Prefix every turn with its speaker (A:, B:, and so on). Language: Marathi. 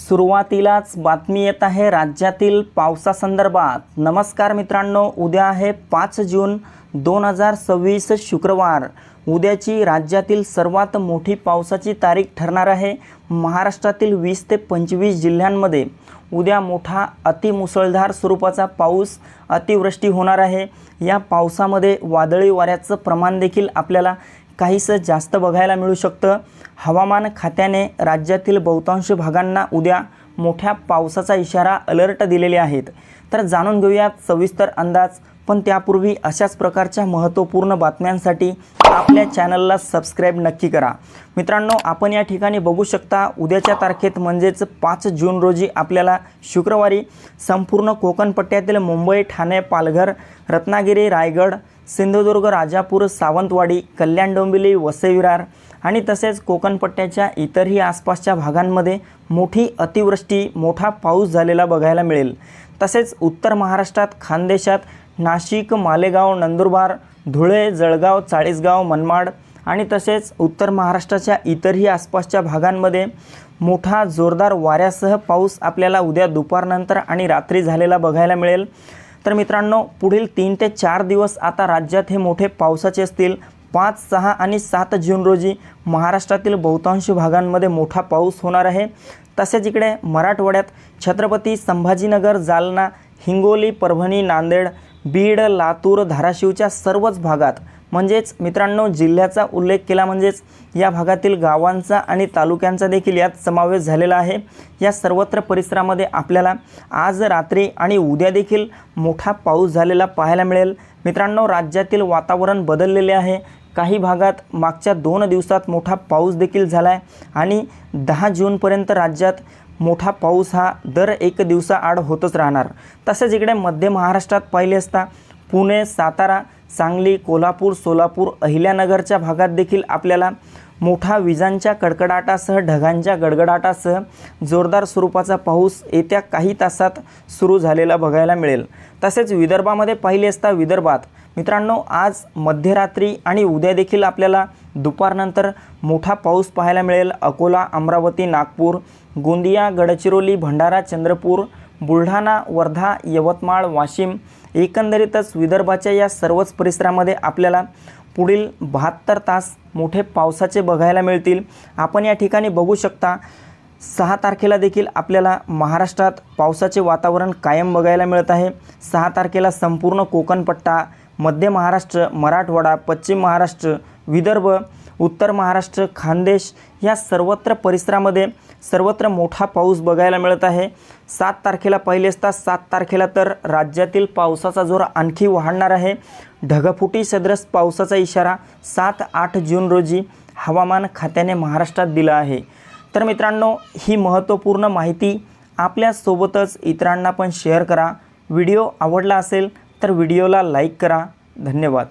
A: सुरुवातीलाच बातमी येत आहे राज्यातील पावसासंदर्भात। नमस्कार मित्रांनो, उद्या आहे 5 जून 2026 शुक्रवार। उद्याची राज्यातील सर्वात मोठी पावसाची तारीख ठरणार आहे। महाराष्ट्रातील 20 ते 25 जिल्ह्यांमध्ये उद्या मोठा अतिमुसळधार स्वरूपाचा पाऊस, अतिवृष्टी होणार आहे। या पावसामध्ये वादळी वाऱ्याचं प्रमाण देखील आपल्याला काहीसं जास्त बघायला मिळू शकतं। हवामान खात्याने राज्यातील बहुतांश भागांना उद्या मोठ्या पावसाचा इशारा अलर्ट दिलेले आहेत। तर जाणून घेऊयात सविस्तर अंदाज, पण त्यापूर्वी अशाच प्रकारच्या महत्त्वपूर्ण बातम्यांसाठी आपल्या चॅनलला सबस्क्राइब नक्की करा। मित्रांनो, आपण या ठिकाणी बघू शकता उद्याच्या तारखेत म्हणजेच 5 जून रोजी आपल्याला शुक्रवारी संपूर्ण कोकण पट्ट्यातील मुंबई, ठाणे, पालघर, रत्नागिरी, रायगड, सिंधुदुर्ग, राजापूर, सावंतवाडी, कल्याण, डोंबिवली, वसई, विरार आणि तसेच कोकण पट्ट्याच्या इतरही आसपासच्या भागांमध्ये मोठी अतिवृष्टी, मोठा पाऊस झालेला बघायला मिळेल। तसेच उत्तर महाराष्ट्रात खानदेशात नाशिक, मालेगाव, नंदुरबार, धुळे, जळगाव, चाळीसगाव, मनमाड आणि तसेच उत्तर महाराष्ट्राच्या इतरही आसपासच्या भागांमध्ये मोठा जोरदार वाऱ्यासह पाऊस आपल्याला उद्या दुपारनंतर आणि रात्री झालेला बघायला मिळेल। तर मित्रांनो, पुढील 3 ते 4 दिवस आता राज्यात हे मोठे पावसाचे असतील। 5, 6 आणि 7 जून रोजी महाराष्ट्रातील बहुतांश भागांमध्ये मोठा पाऊस होणार आहे। तसेच इकडे मराठवाड्यात छत्रपती संभाजीनगर, जालना, हिंगोली, परभणी, नांदेड, बीड, लातूर, धाराशिवच्या सर्वच भागात म्हणजेच मित्रांनो जिल्ह्याचा उल्लेख केला म्हणजेच या भागातील गावांचा आणि तालुक्यांचा देखील यात समावेश झालेला आहे। या सर्वत्र परिसरामध्ये आपल्याला आज रात्री आणि उद्या देखील मोठा पाऊस झालेला पाहायला मिळेल। मित्रांनो, राज्यातील वातावरण बदललेले आहे। काही भागात मागच्या 2 दिवसात मोठा पाऊस देखील झाला आहे आणि 10 जूनपर्यंत राज्यात मोठा पाऊस हा दर 1 दिवसाआड होतच राहणार। तसेच इकडे मध्य महाराष्ट्रात पाहिले असता पुणे, सातारा, सांगली, कोल्हापूर, सोलापूर, अहिल्यानगरच्या भागात देखील आपल्याला मोठा विजांच्या कडकडाटासह, ढगांच्या गडगडाटासह जोरदार स्वरूपाचा पाऊस येत्या काही तासात सुरू झालेला बघायला मिळेल। तसेच विदर्भामध्ये पाहिले असता विदर्भात मित्रांनो आज मध्यरात्री आणि उद्या देखील आपल्याला दुपारनंतर मोठा पाऊस पाहायला मिळेल। अकोला, अमरावती, नागपूर, गोंदिया, गडचिरोली, भंडारा, चंद्रपूर, बुलढाणा, वर्धा, यवतमाळ, वाशिम एकंदरीतच विदर्भाच्या या सर्वच परिसरामध्ये आपल्याला पुढील 72 तास मोठे पावसाचे बघायला मिळतील। आपण या ठिकाणी बघू शकता 6 तारखेला देखील आपल्याला महाराष्ट्रात पावसाचे वातावरण कायम बघायला मिळत आहे। 6 तारखेला संपूर्ण कोकणपट्टा, मध्य महाराष्ट्र, मराठवाडा, पश्चिम महाराष्ट्र, विदर्भ, उत्तर महाराष्ट्र, खानदेश या सर्वत्र परिसरामध्ये सर्वत्र मोठा पाऊस बघायला मिळत आहे। 7 तारखेला पाहिले असता 7 तारखेला तर राज्यातील पावसाचा जोर आणखी वाढणार आहे। ढगफुटी सदृश पावसाचा इशारा 7-8 जून रोजी हवामान खात्याने महाराष्ट्रात दिला आहे। तर मित्रांनो, ही महत्त्वपूर्ण माहिती आपल्यासोबतच इतरांना पण शेअर करा। व्हिडिओ आवडला असेल तर व्हिडिओला लाईक करा। धन्यवाद।